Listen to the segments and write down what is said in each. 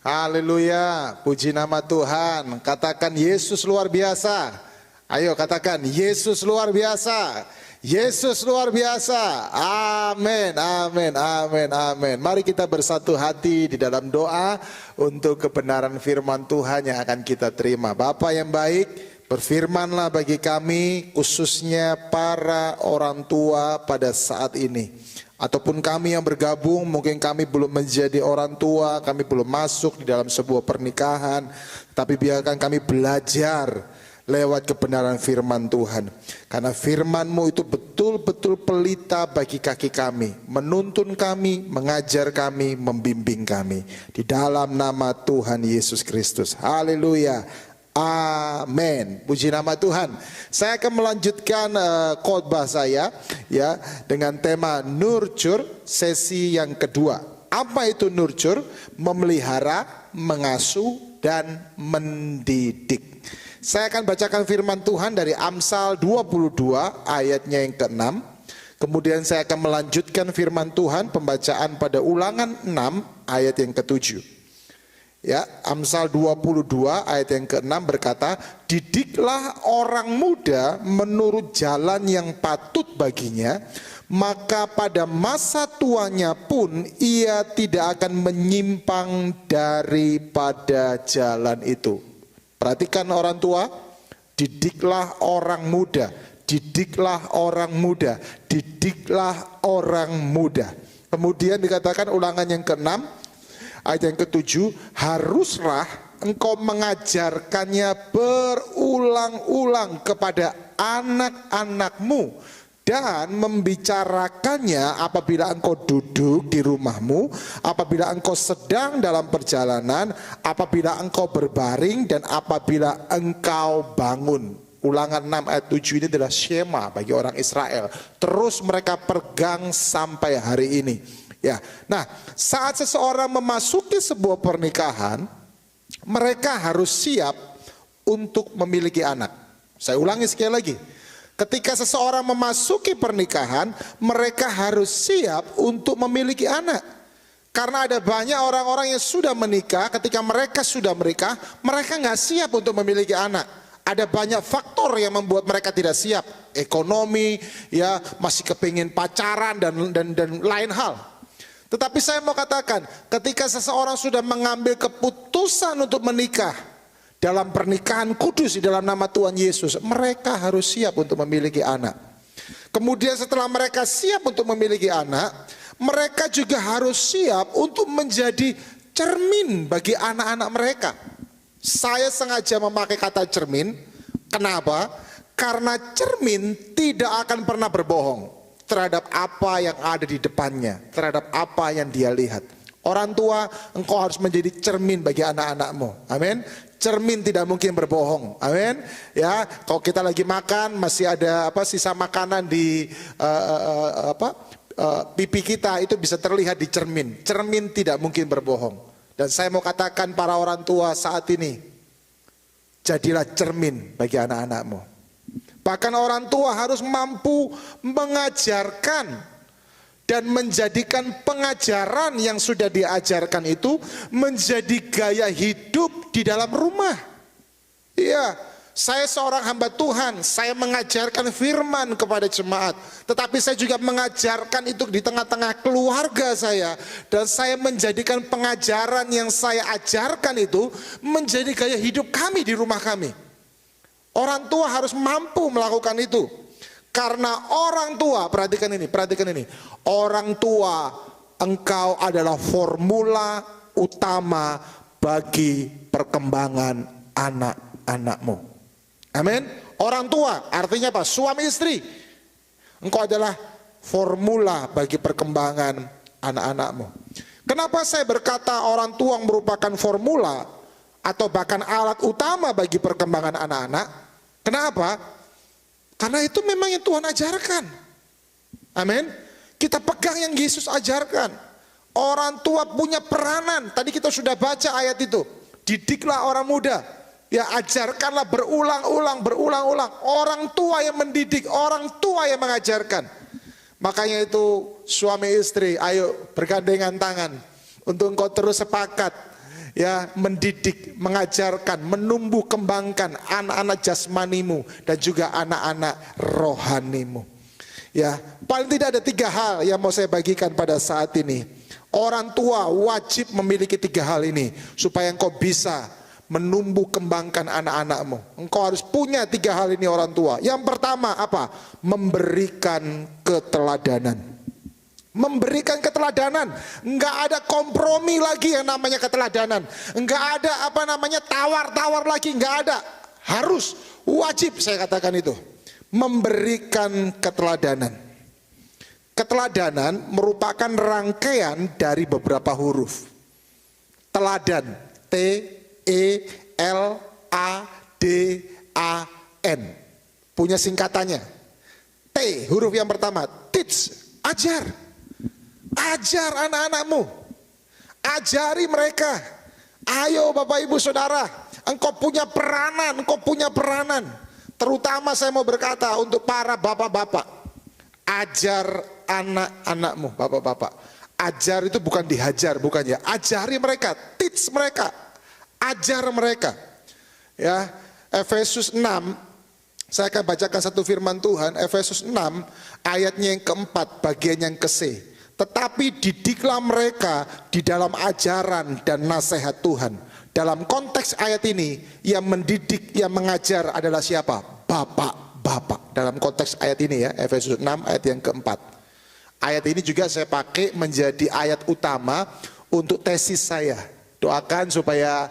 Haleluya, puji nama Tuhan. Katakan Yesus luar biasa. Ayo katakan Yesus luar biasa. Yesus luar biasa. Amin, amin, amin, amin. Mari kita bersatu hati di dalam doa untuk kebenaran firman Tuhan yang akan kita terima. Bapa yang baik, berfirmanlah bagi kami, khususnya para orang tua pada saat ini. Ataupun kami yang bergabung, mungkin kami belum menjadi orang tua, kami belum masuk di dalam sebuah pernikahan, tapi biarkan kami belajar lewat kebenaran firman Tuhan. Karena firman-Mu itu betul-betul pelita bagi kaki kami, menuntun kami, mengajar kami, membimbing kami. Di dalam nama Tuhan Yesus Kristus. Haleluya. Amin. Puji nama Tuhan. Saya akan melanjutkan khotbah saya ya dengan tema nurture sesi yang kedua. Apa itu nurture? Memelihara, mengasuh dan mendidik. Saya akan bacakan firman Tuhan dari Amsal 22 ayatnya yang ke-6. Kemudian saya akan melanjutkan firman Tuhan pembacaan pada Ulangan 6 ayat yang ke-7. Ya, Amsal 22 ayat yang ke-6 berkata, didiklah orang muda menurut jalan yang patut baginya, maka pada masa tuanya pun ia tidak akan menyimpang daripada jalan itu. Perhatikan orang tua, didiklah orang muda, didiklah orang muda, didiklah orang muda. Kemudian dikatakan Ulangan yang ke-6 ayat yang ke-7, haruslah engkau mengajarkannya berulang-ulang kepada anak-anakmu dan membicarakannya apabila engkau duduk di rumahmu, apabila engkau sedang dalam perjalanan, apabila engkau berbaring dan apabila engkau bangun. Ulangan 6 ayat 7 ini adalah skema bagi orang Israel. Terus mereka pegang sampai hari ini. Ya, nah saat seseorang memasuki sebuah pernikahan, mereka harus siap untuk memiliki anak. Saya ulangi sekali lagi, ketika seseorang memasuki pernikahan, mereka harus siap untuk memiliki anak. Karena ada banyak orang-orang yang sudah menikah, ketika mereka sudah menikah, mereka nggak siap untuk memiliki anak. Ada banyak faktor yang membuat mereka tidak siap, ekonomi, ya masih kepingin pacaran dan lain hal. Tetapi saya mau katakan, ketika seseorang sudah mengambil keputusan untuk menikah dalam pernikahan kudus di dalam nama Tuhan Yesus, mereka harus siap untuk memiliki anak. Kemudian setelah mereka siap untuk memiliki anak, mereka juga harus siap untuk menjadi cermin bagi anak-anak mereka. Saya sengaja memakai kata cermin, kenapa? Karena cermin tidak akan pernah berbohong terhadap apa yang ada di depannya, terhadap apa yang dia lihat. Orang tua, engkau harus menjadi cermin bagi anak-anakmu. Amin. Cermin tidak mungkin berbohong. Amin. Ya, kalau kita lagi makan masih ada sisa makanan di pipi kita, itu bisa terlihat di cermin. Cermin tidak mungkin berbohong. Dan saya mau katakan para orang tua saat ini, jadilah cermin bagi anak-anakmu. Bahkan orang tua harus mampu mengajarkan dan menjadikan pengajaran yang sudah diajarkan itu menjadi gaya hidup di dalam rumah. Iya, saya seorang hamba Tuhan, saya mengajarkan firman kepada jemaat, tetapi saya juga mengajarkan itu di tengah-tengah keluarga saya, dan saya menjadikan pengajaran yang saya ajarkan itu menjadi gaya hidup kami di rumah kami. Orang tua harus mampu melakukan itu. Karena orang tua, perhatikan ini. Orang tua, engkau adalah formula utama bagi perkembangan anak-anakmu. Amin. Orang tua artinya apa? Suami istri. Engkau adalah formula bagi perkembangan anak-anakmu. Kenapa saya berkata orang tua merupakan formula atau bahkan alat utama bagi perkembangan anak-anak? Kenapa? Karena itu memang yang Tuhan ajarkan. Amin. Kita pegang yang Yesus ajarkan. Orang tua punya peranan. Tadi kita sudah baca ayat itu. Didiklah orang muda. Ya, ajarkanlah berulang-ulang. Orang tua yang mendidik, orang tua yang mengajarkan. Makanya itu suami istri, ayo bergandengan tangan untuk engkau terus sepakat ya, mendidik, mengajarkan, menumbuh kembangkan anak-anak jasmanimu dan juga anak-anak rohanimu. Ya, paling tidak ada 3 hal yang mau saya bagikan pada saat ini. Orang tua wajib memiliki 3 hal ini supaya engkau bisa menumbuh kembangkan anak-anakmu. Engkau harus punya 3 hal ini orang tua. Yang pertama apa? Memberikan keteladanan. Memberikan keteladanan. Enggak ada kompromi lagi yang namanya keteladanan. Enggak ada tawar-tawar lagi, enggak ada. Harus, wajib saya katakan itu. Memberikan keteladanan. Keteladanan merupakan rangkaian dari beberapa huruf. Teladan, T-E-L-A-D-A-N. Punya singkatannya. T, huruf yang pertama, teach, ajar. Ajar anak-anakmu. Ajari mereka. Ayo Bapak Ibu Saudara, engkau punya peranan. Terutama saya mau berkata untuk para bapak-bapak. Ajar anak-anakmu, bapak-bapak. Ajar itu bukan dihajar, bukan ya. Ajari mereka, teach mereka, ajar mereka. Ya, Efesus 6, saya akan bacakan satu firman Tuhan, Efesus 6 ayatnya yang keempat, bagian yang ke-C. Tetapi didiklah mereka di dalam ajaran dan nasihat Tuhan. Dalam konteks ayat ini, yang mendidik, yang mengajar adalah siapa? Bapak-bapak. Dalam konteks ayat ini ya, Efesus 6 ayat yang keempat. Ayat ini juga saya pakai menjadi ayat utama untuk tesis saya. Doakan supaya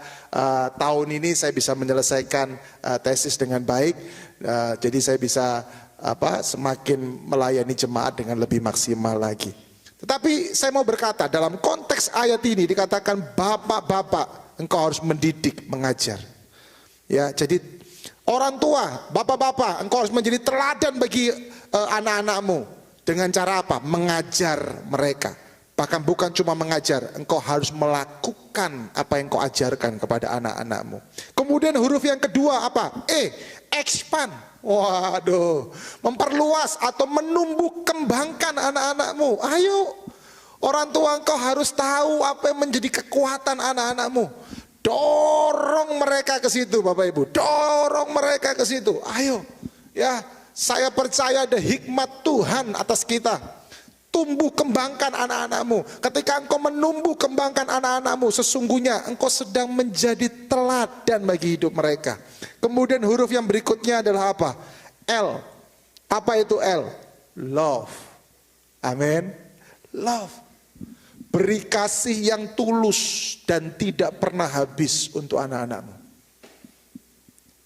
tahun ini saya bisa menyelesaikan tesis dengan baik. Jadi saya bisa semakin melayani jemaat dengan lebih maksimal lagi. Tetapi saya mau berkata, dalam konteks ayat ini dikatakan bapak-bapak, engkau harus mendidik, mengajar. Ya, jadi orang tua, bapak-bapak, engkau harus menjadi teladan bagi anak-anakmu. Dengan cara apa? Mengajar mereka. Bahkan bukan cuma mengajar, engkau harus melakukan apa yang engkau ajarkan kepada anak-anakmu. Kemudian huruf yang kedua apa? Expand. Waduh, memperluas atau menumbuh kembangkan anak-anakmu. Ayo, orang tua engkau harus tahu apa yang menjadi kekuatan anak-anakmu. Dorong mereka ke situ Bapak Ibu, dorong mereka ke situ. Ayo, ya. Saya percaya ada hikmat Tuhan atas kita. Tumbuh kembangkan anak-anakmu. Ketika engkau menumbuh kembangkan anak-anakmu, sesungguhnya engkau sedang menjadi teladan bagi hidup mereka. Kemudian huruf yang berikutnya adalah apa? L. Apa itu L? Love. Amin. Love. Beri kasih yang tulus dan tidak pernah habis untuk anak-anakmu.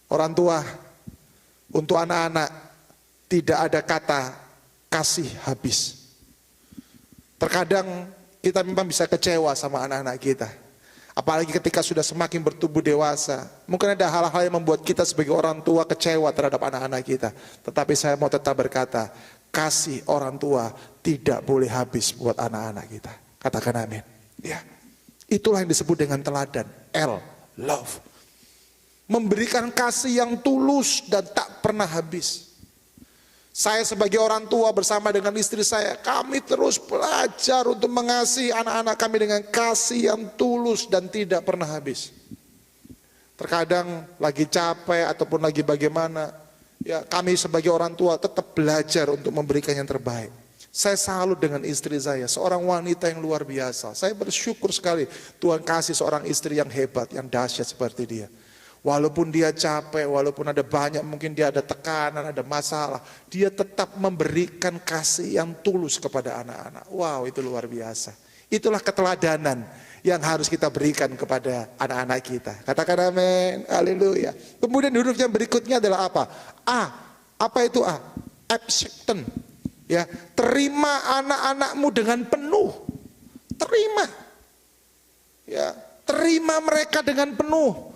Orang tua, untuk anak-anak tidak ada kata kasih habis. Terkadang kita memang bisa kecewa sama anak-anak kita. Apalagi ketika sudah semakin bertumbuh dewasa. Mungkin ada hal-hal yang membuat kita sebagai orang tua kecewa terhadap anak-anak kita. Tetapi saya mau tetap berkata, kasih orang tua tidak boleh habis buat anak-anak kita. Katakan amin. Ya, itulah yang disebut dengan teladan. L, love. Memberikan kasih yang tulus dan tak pernah habis. Saya sebagai orang tua bersama dengan istri saya, kami terus belajar untuk mengasihi anak-anak kami dengan kasih yang tulus dan tidak pernah habis. Terkadang lagi capek ataupun lagi bagaimana, ya kami sebagai orang tua tetap belajar untuk memberikan yang terbaik. Saya salut dengan istri saya, seorang wanita yang luar biasa. Saya bersyukur sekali Tuhan kasih seorang istri yang hebat, yang dahsyat seperti dia. Walaupun dia capek, walaupun ada banyak, mungkin dia ada tekanan, ada masalah, dia tetap memberikan kasih yang tulus kepada anak-anak. Wow, itu luar biasa. Itulah keteladanan yang harus kita berikan kepada anak-anak kita. Katakan amin, haleluya. Kemudian huruf yang berikutnya adalah apa? A. Apa itu A? Acceptance. Ya, terima anak-anakmu dengan penuh. Terima. Ya, terima mereka dengan penuh.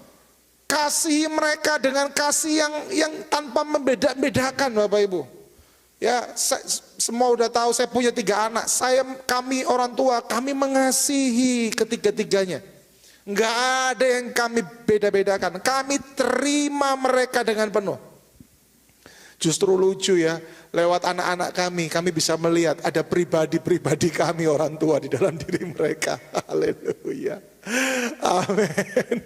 Kasih mereka dengan kasih yang tanpa membeda-bedakan Bapak Ibu. Ya, semua udah tahu saya punya 3 anak. Kami orang tua, kami mengasihi ketiga-tiganya. Enggak ada yang kami beda-bedakan. Kami terima mereka dengan penuh. Justru lucu ya, lewat anak-anak kami bisa melihat ada pribadi-pribadi kami orang tua di dalam diri mereka. Haleluya. Amin.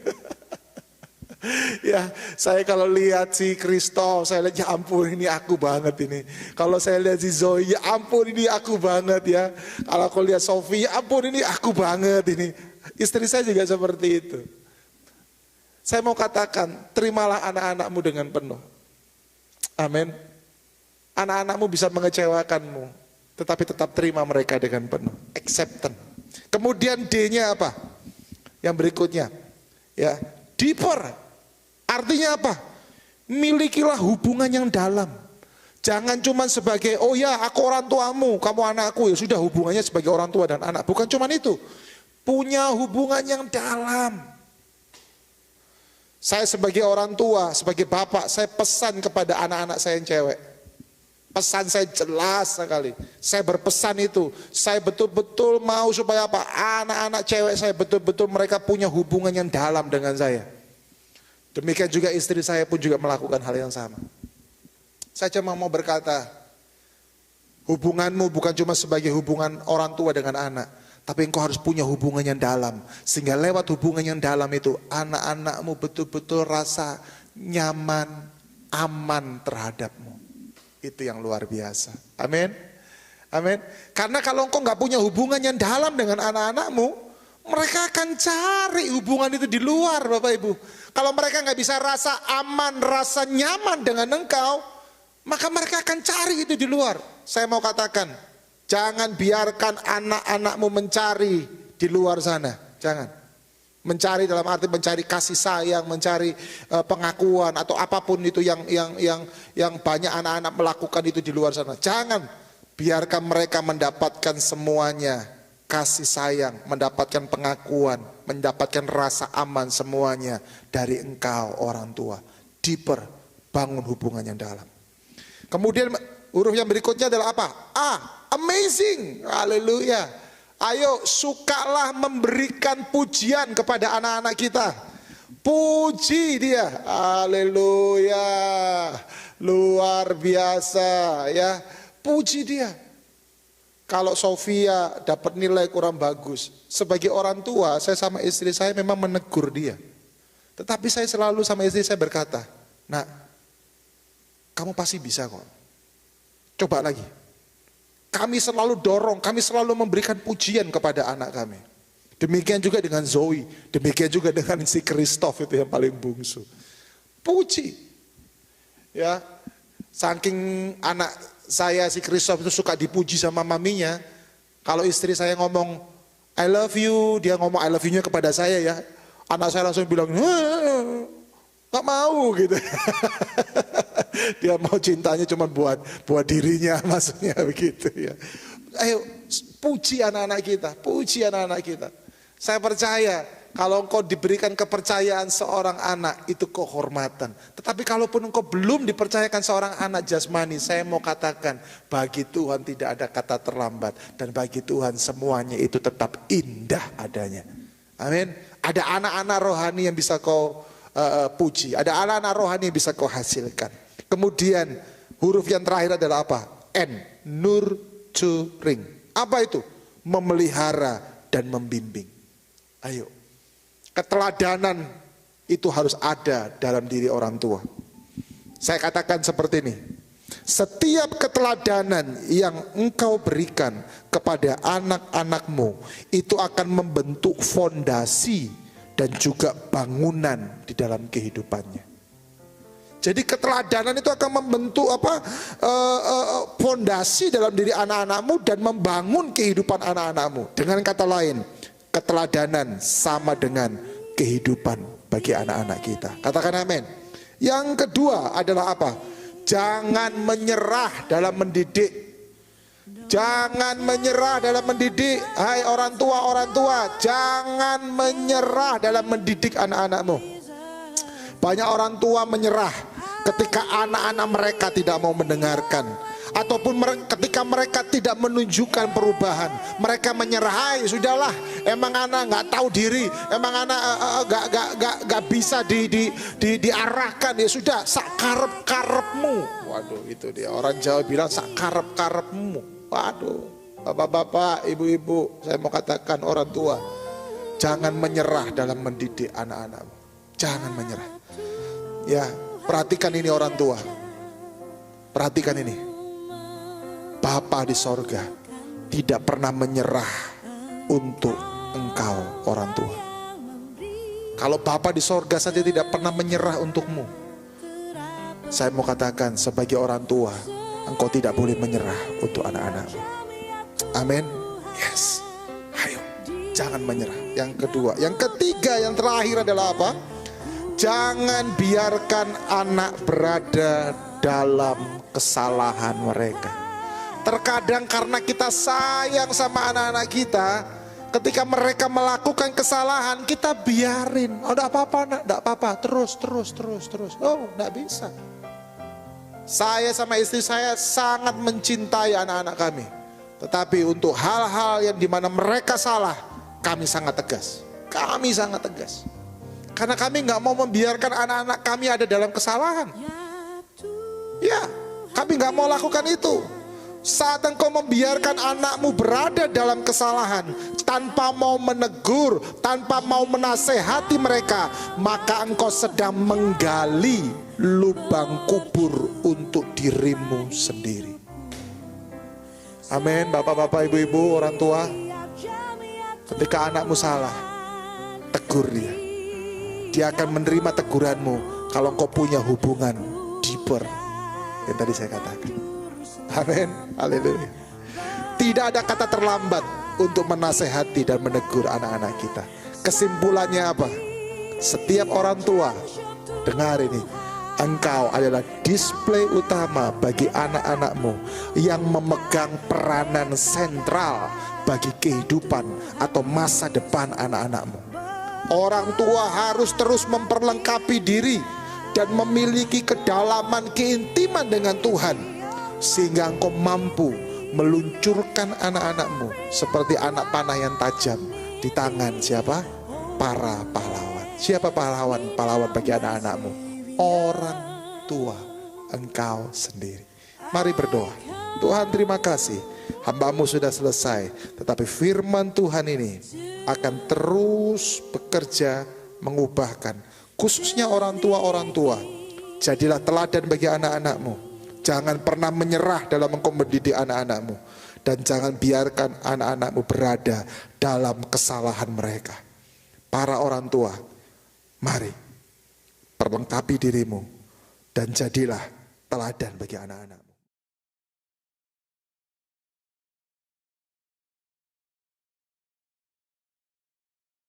Ya, saya kalau lihat si Kristof, saya lihat ya ampun ini aku banget ini. Kalau saya lihat si Zoe, ya ampun ini aku banget ya. Kalau aku lihat Sofi, ya ampun ini aku banget ini. Istri saya juga seperti itu. Saya mau katakan, terimalah anak-anakmu dengan penuh. Amin. Anak-anakmu bisa mengecewakanmu, tetapi tetap terima mereka dengan penuh. Acceptance. Kemudian D-nya apa? Yang berikutnya, ya, deeper. Artinya apa? Milikilah hubungan yang dalam. Jangan cuma sebagai, oh ya aku orang tuamu, kamu anakku, ya sudah hubungannya sebagai orang tua dan anak. Bukan cuma itu. Punya hubungan yang dalam. Saya sebagai orang tua, sebagai bapak, saya pesan kepada anak-anak saya yang cewek. Pesan saya jelas sekali. Saya berpesan itu. Saya betul-betul mau supaya apa? Anak-anak cewek saya betul-betul mereka punya hubungan yang dalam dengan saya. Demikian juga istri saya pun juga melakukan hal yang sama. Saya cuma mau berkata, hubunganmu bukan cuma sebagai hubungan orang tua dengan anak, tapi engkau harus punya hubungan yang dalam. Sehingga lewat hubungan yang dalam itu, anak-anakmu betul-betul rasa nyaman, aman terhadapmu. Itu yang luar biasa. Amin. Amin. Karena kalau engkau nggak punya hubungan yang dalam dengan anak-anakmu, mereka akan cari hubungan itu di luar, Bapak Ibu. Kalau mereka nggak bisa rasa aman, rasa nyaman dengan engkau, maka mereka akan cari itu di luar. Saya mau katakan, jangan biarkan anak-anakmu mencari di luar sana. Jangan. Mencari dalam arti mencari kasih sayang, mencari pengakuan atau apapun itu yang banyak anak-anak melakukan itu di luar sana. Jangan biarkan mereka mendapatkan semuanya. Kasih sayang, mendapatkan pengakuan, mendapatkan rasa aman semuanya dari engkau orang tua. Deeper, bangun hubungan yang dalam. Kemudian huruf yang berikutnya adalah apa? A, amazing, haleluya. Ayo sukalah memberikan pujian kepada anak-anak kita. Puji dia, haleluya, luar biasa ya. Puji dia. Kalau Sofia dapat nilai kurang bagus, sebagai orang tua saya sama istri saya memang menegur dia. Tetapi saya selalu sama istri saya berkata, nak, kamu pasti bisa kok. Coba lagi. Kami selalu dorong, kami selalu memberikan pujian kepada anak kami. Demikian juga dengan Zoe, demikian juga dengan si Kristof itu yang paling bungsu. Puji. Ya, saking anak saya si Kristof itu suka dipuji sama maminya. Kalau istri saya ngomong I love you, dia ngomong I love you-nya kepada saya ya. Anak saya langsung bilang, gak mau gitu. Dia mau cintanya cuma buat dirinya, maksudnya begitu ya. Ayo puji anak-anak kita, puji anak-anak kita. Saya percaya kalau engkau diberikan kepercayaan seorang anak itu kehormatan. Tetapi kalaupun engkau belum dipercayakan seorang anak jasmani, saya mau katakan bagi Tuhan tidak ada kata terlambat. Dan bagi Tuhan semuanya itu tetap indah adanya. Amin. Ada anak-anak rohani yang bisa kau puji. Ada anak-anak rohani yang bisa kau hasilkan. Kemudian huruf yang terakhir adalah apa? N. Nurturing. Apa itu? Memelihara dan membimbing. Ayo. Keteladanan itu harus ada dalam diri orang tua. Saya katakan seperti ini. Setiap keteladanan yang engkau berikan kepada anak-anakmu itu akan membentuk fondasi dan juga bangunan di dalam kehidupannya. Jadi keteladanan itu akan membentuk fondasi dalam diri anak-anakmu dan membangun kehidupan anak-anakmu. Dengan kata lain, keteladanan sama dengan kehidupan bagi anak-anak kita. Katakan amin. Yang kedua adalah apa? Jangan menyerah dalam mendidik. Jangan menyerah dalam mendidik. Hai orang tua, jangan menyerah dalam mendidik anak-anakmu. Banyak orang tua menyerah ketika anak-anak mereka tidak mau mendengarkan. Ataupun ketika mereka tidak menunjukkan perubahan, mereka menyerah. Hai, sudahlah, emang anak nggak tahu diri, emang anak nggak bisa diarahkan, ya sudah, sak karep-karepmu. Waduh, itu dia, orang Jawa bilang sak karep-karepmu. Waduh, bapak-bapak, ibu-ibu, saya mau katakan orang tua, jangan menyerah dalam mendidik anak-anakmu. Jangan menyerah. Ya, perhatikan ini orang tua. Perhatikan ini. Bapa di sorga tidak pernah menyerah untuk engkau orang tua. Kalau Bapa di sorga saja tidak pernah menyerah untukmu, saya mau katakan sebagai orang tua, engkau tidak boleh menyerah untuk anak-anakmu. Amin. Yes. Ayo, jangan menyerah. Yang kedua, yang ketiga, yang terakhir adalah apa? Jangan biarkan anak berada dalam kesalahan mereka. Terkadang karena kita sayang sama anak-anak kita, ketika mereka melakukan kesalahan, kita biarin. Oh, enggak apa-apa nak, enggak apa-apa, terus. Oh, enggak bisa. Saya sama istri saya sangat mencintai anak-anak kami. Tetapi untuk hal-hal yang dimana mereka salah, kami sangat tegas. Kami sangat tegas. Karena kami nggak mau membiarkan anak-anak kami ada dalam kesalahan. Ya, kami nggak mau lakukan itu. Saat engkau membiarkan anakmu berada dalam kesalahan, tanpa mau menegur, tanpa mau menasehati mereka, maka engkau sedang menggali lubang kubur untuk dirimu sendiri. Amin. Bapak-bapak, ibu-ibu, orang tua, ketika anakmu salah, tegur dia. Dia akan menerima teguranmu kalau engkau punya hubungan deeper yang tadi saya katakan. Amin, haleluya. Tidak ada kata terlambat untuk menasehati dan menegur anak-anak kita. Kesimpulannya apa? Setiap orang tua, dengar ini, engkau adalah display utama bagi anak-anakmu yang memegang peranan sentral bagi kehidupan atau masa depan anak-anakmu. Orang tua harus terus memperlengkapi diri dan memiliki kedalaman keintiman dengan Tuhan, sehingga engkau mampu meluncurkan anak-anakmu seperti anak panah yang tajam di tangan siapa? Para pahlawan. Siapa pahlawan? Pahlawan bagi anak-anakmu, orang tua engkau sendiri. Mari berdoa. Tuhan, terima kasih, hamba-Mu sudah selesai, tetapi firman Tuhan ini akan terus bekerja mengubahkan, khususnya orang tua. Jadilah teladan bagi anak-anakmu. Jangan pernah menyerah dalam engkau mendidik anak-anakmu. Dan jangan biarkan anak-anakmu berada dalam kesalahan mereka. Para orang tua, mari perlengkapi dirimu dan jadilah teladan bagi anak-anak.